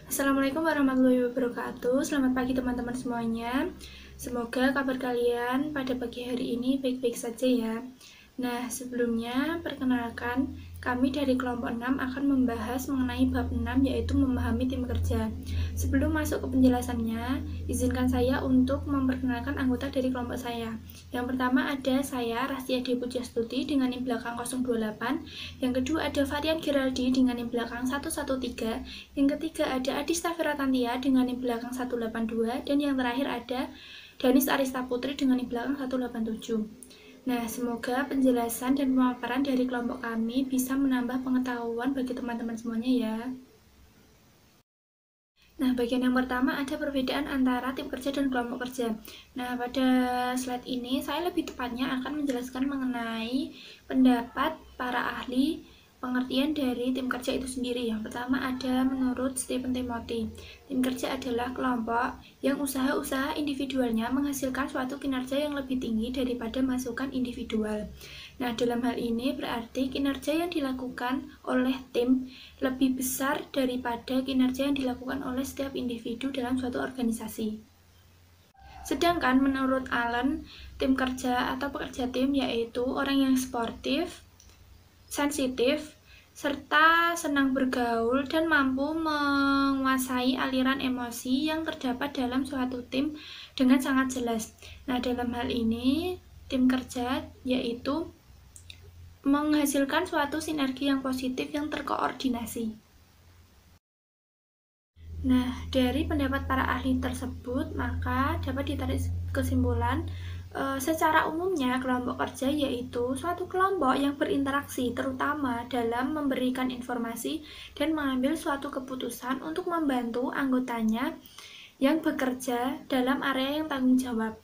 Assalamualaikum warahmatullahi wabarakatuh. Selamat pagi teman-teman semuanya. Semoga kabar kalian pada pagi hari ini baik-baik saja ya. Nah, sebelumnya perkenalkan kami dari kelompok 6 akan membahas mengenai bab 6 yaitu memahami tim kerja. Sebelum masuk ke penjelasannya, izinkan saya untuk memperkenalkan anggota dari kelompok saya. Yang pertama ada saya, Rastia Dewi Pujastuti dengan NIM belakang 028. Yang kedua ada Varian Giraldi dengan NIM belakang 113. Yang ketiga ada Adista Feratantia dengan NIM belakang 182. Dan yang terakhir ada Danis Arista Putri dengan NIM belakang 187. Nah, semoga penjelasan dan pemaparan dari kelompok kami bisa menambah pengetahuan bagi teman-teman semuanya ya. Nah, bagian yang pertama ada perbedaan antara tim kerja dan kelompok kerja. Nah, pada slide ini saya lebih tepatnya akan menjelaskan mengenai pendapat para ahli pengertian dari tim kerja itu sendiri. Yang pertama ada menurut Stephen Timothy. Tim kerja adalah kelompok yang usaha-usaha individualnya menghasilkan suatu kinerja yang lebih tinggi daripada masukan individual. Nah, dalam hal ini berarti kinerja yang dilakukan oleh tim lebih besar daripada kinerja yang dilakukan oleh setiap individu dalam suatu organisasi. Sedangkan menurut Allen, tim kerja atau pekerja tim yaitu orang yang sportif, sensitif, serta senang bergaul dan mampu menguasai aliran emosi yang terdapat dalam suatu tim dengan sangat jelas. Nah, dalam hal ini, tim kerja yaitu menghasilkan suatu sinergi yang positif yang terkoordinasi. Nah, dari pendapat para ahli tersebut, maka dapat ditarik kesimpulan secara umumnya kelompok kerja yaitu suatu kelompok yang berinteraksi terutama dalam memberikan informasi dan mengambil suatu keputusan untuk membantu anggotanya yang bekerja dalam area yang tanggung jawab.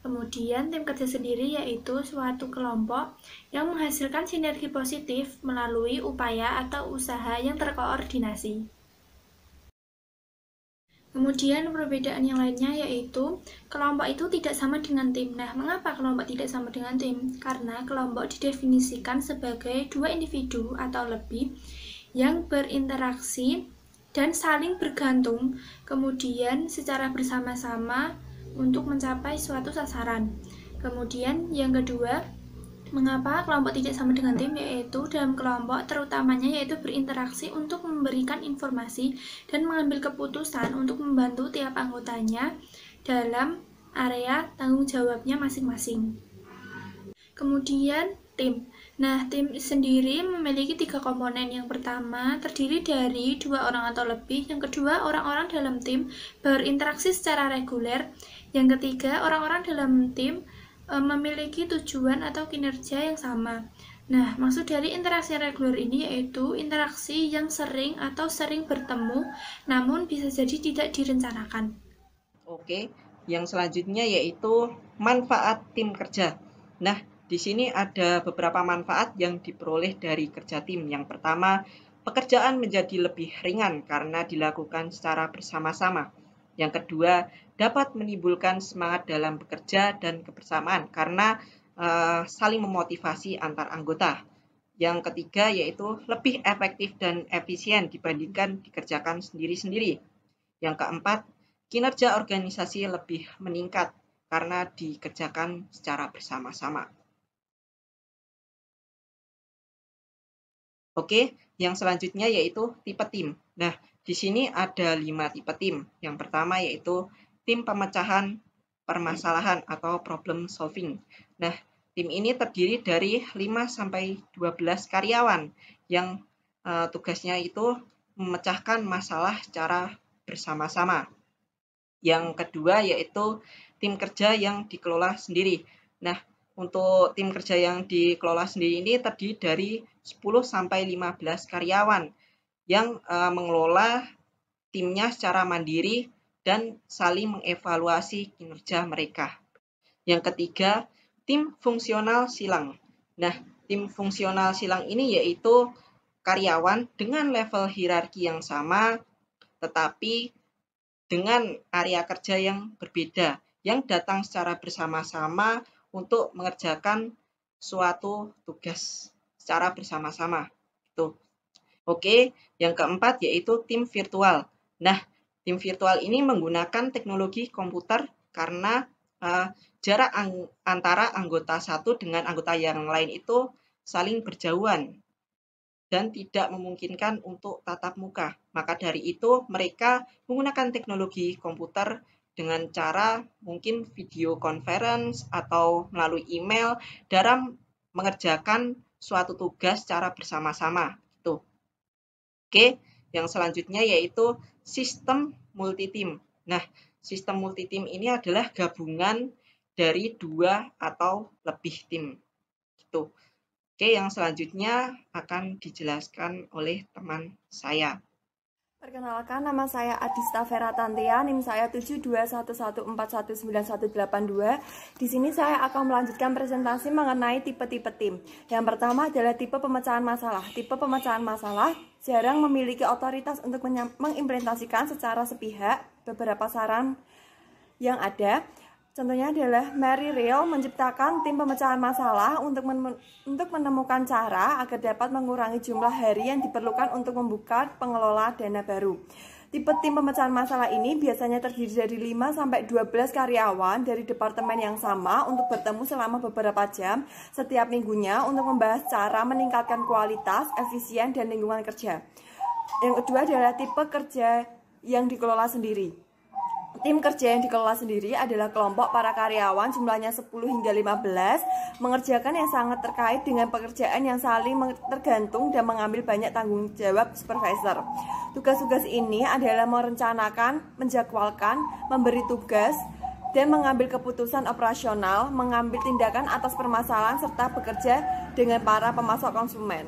Kemudian tim kerja sendiri yaitu suatu kelompok yang menghasilkan sinergi positif melalui upaya atau usaha yang terkoordinasi. Kemudian perbedaan yang lainnya yaitu kelompok itu tidak sama dengan tim. Nah, mengapa kelompok tidak sama dengan tim? Karena kelompok didefinisikan sebagai dua individu atau lebih yang berinteraksi dan saling bergantung, kemudian secara bersama-sama untuk mencapai suatu sasaran. Kemudian yang kedua, mengapa kelompok tidak sama dengan tim, yaitu dalam kelompok terutamanya yaitu berinteraksi untuk memberikan informasi dan mengambil keputusan untuk membantu tiap anggotanya dalam area tanggung jawabnya masing-masing. Kemudian tim. Nah, tim sendiri memiliki 3 komponen. Yang pertama terdiri dari 2 orang atau lebih. Yang kedua, orang-orang dalam tim berinteraksi secara reguler. Yang ketiga, orang-orang dalam tim memiliki tujuan atau kinerja yang sama. Nah, maksud dari interaksi reguler ini yaitu interaksi yang sering atau sering bertemu, namun bisa jadi tidak direncanakan. Oke, yang selanjutnya yaitu manfaat tim kerja. Nah, di sini ada beberapa manfaat yang diperoleh dari kerja tim. Yang pertama, pekerjaan menjadi lebih ringan karena dilakukan secara bersama-sama. Yang kedua, dapat menimbulkan semangat dalam bekerja dan kebersamaan karena saling memotivasi antar anggota. Yang ketiga yaitu lebih efektif dan efisien dibandingkan dikerjakan sendiri-sendiri. Yang keempat, kinerja organisasi lebih meningkat karena dikerjakan secara bersama-sama. Oke, yang selanjutnya yaitu tipe tim. Nah, di sini ada 5 tipe tim. Yang pertama yaitu tim pemecahan permasalahan atau problem solving. Nah, tim ini terdiri dari 5-12 karyawan yang tugasnya itu memecahkan masalah secara bersama-sama. Yang kedua yaitu tim kerja yang dikelola sendiri. Nah, untuk tim kerja yang dikelola sendiri ini terdiri dari 10-15 karyawan yang mengelola timnya secara mandiri dan saling mengevaluasi kinerja mereka. Yang ketiga, tim fungsional silang. Nah, tim fungsional silang ini yaitu karyawan dengan level hierarki yang sama tetapi dengan area kerja yang berbeda, yang datang secara bersama-sama untuk mengerjakan suatu tugas secara bersama-sama. Oke, yang keempat yaitu tim virtual. Nah, tim virtual ini menggunakan teknologi komputer karena jarak antara anggota satu dengan anggota yang lain itu saling berjauhan dan tidak memungkinkan untuk tatap muka. Maka dari itu, mereka menggunakan teknologi komputer dengan cara mungkin video conference atau melalui email dalam mengerjakan suatu tugas secara bersama-sama. Gitu. Oke, yang selanjutnya yaitu sistem multi-team. Nah, sistem multi-team ini adalah gabungan dari 2 atau lebih tim. Gitu. Oke, yang selanjutnya akan dijelaskan oleh teman saya. Perkenalkan, nama saya Adista Vera Tantia, NIM saya 7211419182. Di sini saya akan melanjutkan presentasi mengenai tipe-tipe tim. Yang pertama adalah tipe pemecahan masalah. Tipe pemecahan masalah jarang memiliki otoritas untuk mengimplementasikan secara sepihak beberapa saran yang ada. Contohnya adalah Mary Real menciptakan tim pemecahan masalah untuk menemukan cara agar dapat mengurangi jumlah hari yang diperlukan untuk membuka pengelola dana baru. Tipe tim pemecahan masalah ini biasanya terdiri dari 5-12 karyawan dari departemen yang sama untuk bertemu selama beberapa jam setiap minggunya untuk membahas cara meningkatkan kualitas, efisien, dan lingkungan kerja. Yang kedua adalah tipe kerja yang dikelola sendiri. Tim kerja yang dikelola sendiri adalah kelompok para karyawan jumlahnya 10 hingga 15 mengerjakan yang sangat terkait dengan pekerjaan yang saling tergantung dan mengambil banyak tanggung jawab supervisor. Tugas-tugas ini adalah merencanakan, menjadwalkan, memberi tugas, dan mengambil keputusan operasional, mengambil tindakan atas permasalahan, serta bekerja dengan para pemasok konsumen.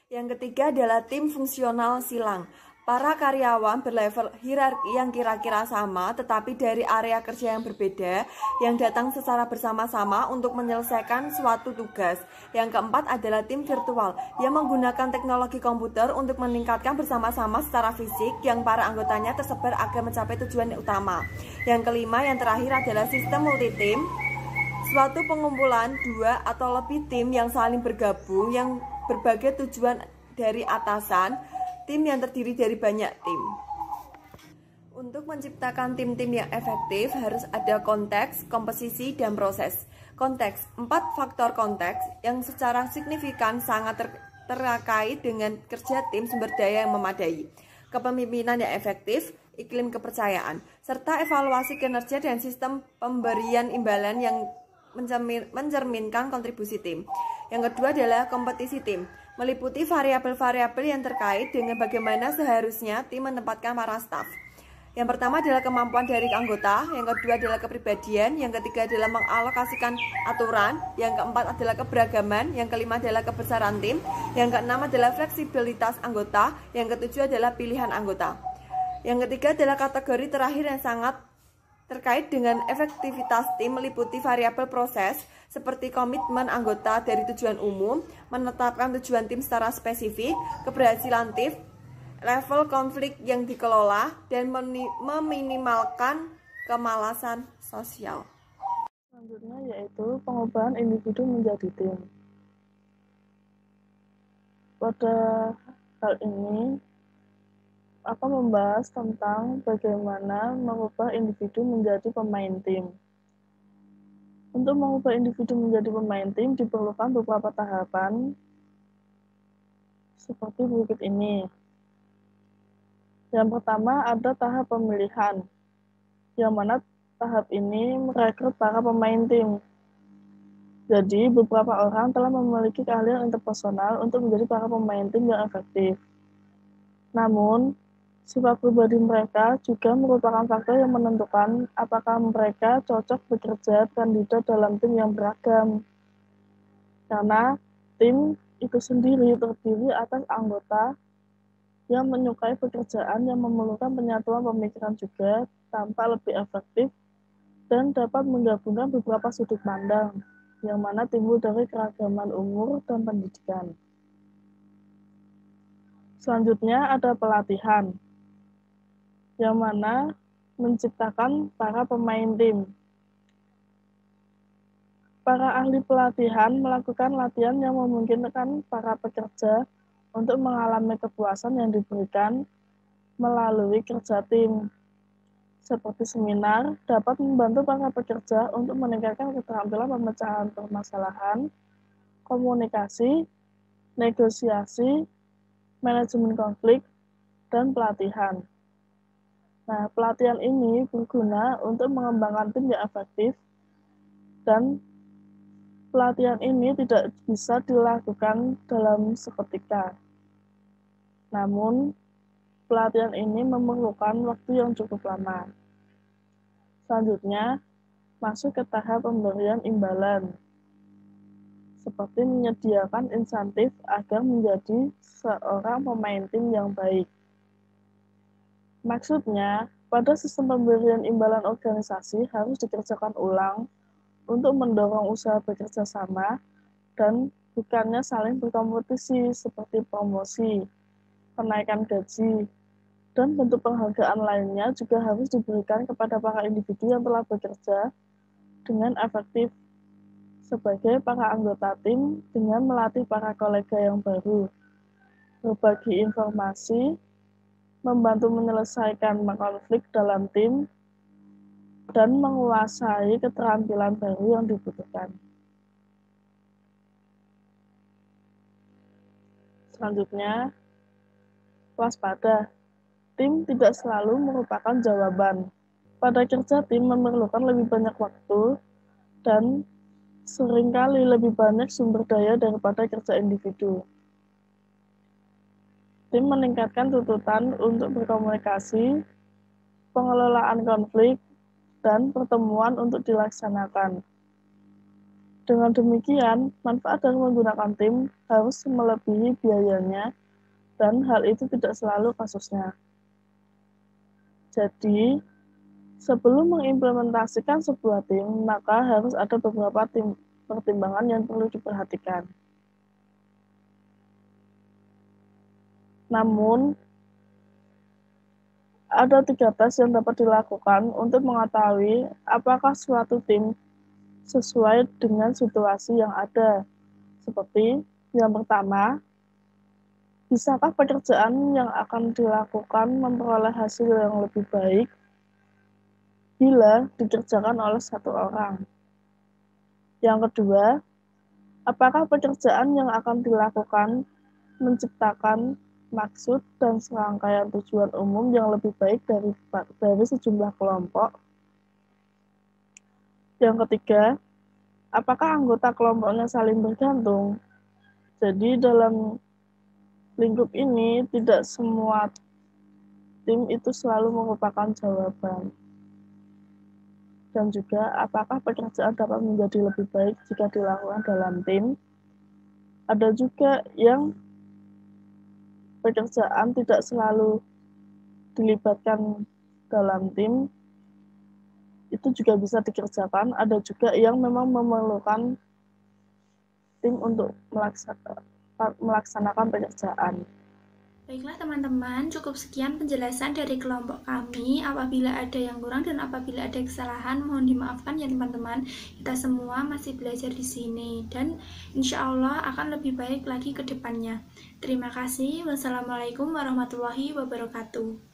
Yang ketiga adalah tim fungsional silang. Para karyawan berlevel hierarki yang kira-kira sama tetapi dari area kerja yang berbeda yang datang secara bersama-sama untuk menyelesaikan suatu tugas. Yang keempat adalah tim virtual yang menggunakan teknologi komputer untuk meningkatkan bersama-sama secara fisik yang para anggotanya tersebar agar mencapai tujuan utama. Yang kelima, yang terakhir adalah sistem multi-tim. Suatu pengumpulan 2 atau lebih tim yang saling bergabung yang berbagai tujuan dari atasan. Tim yang terdiri dari banyak tim. Untuk menciptakan tim-tim yang efektif harus ada konteks, komposisi, dan proses. Konteks, 4 faktor konteks yang secara signifikan sangat terkait dengan kerja tim sumber daya yang memadai, kepemimpinan yang efektif, iklim kepercayaan, serta evaluasi kinerja dan sistem pemberian imbalan yang mencerminkan kontribusi tim. Yang kedua adalah kompetisi tim, meliputi variabel-variabel yang terkait dengan bagaimana seharusnya tim menempatkan para staf. Yang pertama adalah kemampuan dari anggota, yang kedua adalah kepribadian, yang ketiga adalah mengalokasikan aturan, yang keempat adalah keberagaman, yang kelima adalah kebesaran tim, yang keenam adalah fleksibilitas anggota, yang ketujuh adalah pilihan anggota. Yang ketiga adalah kategori terakhir yang sangat terkait dengan efektivitas tim, meliputi variabel proses seperti komitmen anggota dari tujuan umum, menetapkan tujuan tim secara spesifik, keberhasilan tim, level konflik yang dikelola, dan meminimalkan kemalasan sosial. Selanjutnya yaitu pengubahan individu menjadi tim. Pada hal ini akan membahas tentang bagaimana mengubah individu menjadi pemain tim. Untuk mengubah individu menjadi pemain tim diperlukan beberapa tahapan seperti berikut ini. Yang pertama ada tahap pemilihan, yang mana tahap ini merekrut para pemain tim. Jadi beberapa orang telah memiliki keahlian interpersonal untuk menjadi para pemain tim yang efektif. Namun, sifat pribadi mereka juga merupakan faktor yang menentukan apakah mereka cocok bekerja kandidat dalam tim yang beragam. Karena tim itu sendiri terdiri atas anggota yang menyukai pekerjaan yang memerlukan penyatuan pemikiran juga tanpa lebih efektif dan dapat menggabungkan beberapa sudut pandang yang mana timbul dari keragaman umur dan pendidikan. Selanjutnya ada pelatihan, yang mana menciptakan para pemain tim. Para ahli pelatihan melakukan latihan yang memungkinkan para pekerja untuk mengalami kepuasan yang diberikan melalui kerja tim. Seperti seminar, dapat membantu para pekerja untuk meningkatkan keterampilan pemecahan permasalahan, komunikasi, negosiasi, manajemen konflik, dan pelatihan. Nah, pelatihan ini berguna untuk mengembangkan tim yang efektif, dan pelatihan ini tidak bisa dilakukan dalam seketika. Namun, pelatihan ini memerlukan waktu yang cukup lama. Selanjutnya, masuk ke tahap pemberian imbalan, seperti menyediakan insentif agar menjadi seorang pemain tim yang baik. Maksudnya, pada sistem pemberian imbalan organisasi harus dikerjakan ulang untuk mendorong usaha bekerja sama dan bukannya saling berkompetisi seperti promosi, kenaikan gaji, dan bentuk penghargaan lainnya juga harus diberikan kepada para individu yang telah bekerja dengan efektif sebagai para anggota tim dengan melatih para kolega yang baru, berbagi informasi, membantu menyelesaikan konflik dalam tim, dan menguasai keterampilan baru yang dibutuhkan. Selanjutnya, waspada. Tim tidak selalu merupakan jawaban. Pada kerja tim memerlukan lebih banyak waktu dan seringkali lebih banyak sumber daya daripada kerja individu. Tim meningkatkan tuntutan untuk berkomunikasi, pengelolaan konflik, dan pertemuan untuk dilaksanakan. Dengan demikian, manfaat dari menggunakan tim harus melebihi biayanya, dan hal itu tidak selalu kasusnya. Jadi, sebelum mengimplementasikan sebuah tim, maka harus ada beberapa pertimbangan yang perlu diperhatikan. Namun, ada 3 tes yang dapat dilakukan untuk mengetahui apakah suatu tim sesuai dengan situasi yang ada. Seperti yang pertama, bisakah pekerjaan yang akan dilakukan memperoleh hasil yang lebih baik bila dikerjakan oleh satu orang? Yang kedua, apakah pekerjaan yang akan dilakukan menciptakan maksud dan serangkaian tujuan umum yang lebih baik dari sejumlah kelompok? Yang ketiga, apakah anggota kelompoknya saling bergantung? Jadi dalam lingkup ini tidak semua tim itu selalu merupakan jawaban. Dan juga apakah pekerjaan dapat menjadi lebih baik jika dilakukan dalam tim? Ada juga yang pekerjaan tidak selalu dilibatkan dalam tim, itu juga bisa dikerjakan. Ada juga yang memang memerlukan tim untuk melaksanakan pekerjaan. Baiklah teman-teman, cukup sekian penjelasan dari kelompok kami. Apabila ada yang kurang dan apabila ada kesalahan, mohon dimaafkan ya teman-teman. Kita semua masih belajar di sini dan insya Allah akan lebih baik lagi ke depannya. Terima kasih. Wassalamualaikum warahmatullahi wabarakatuh.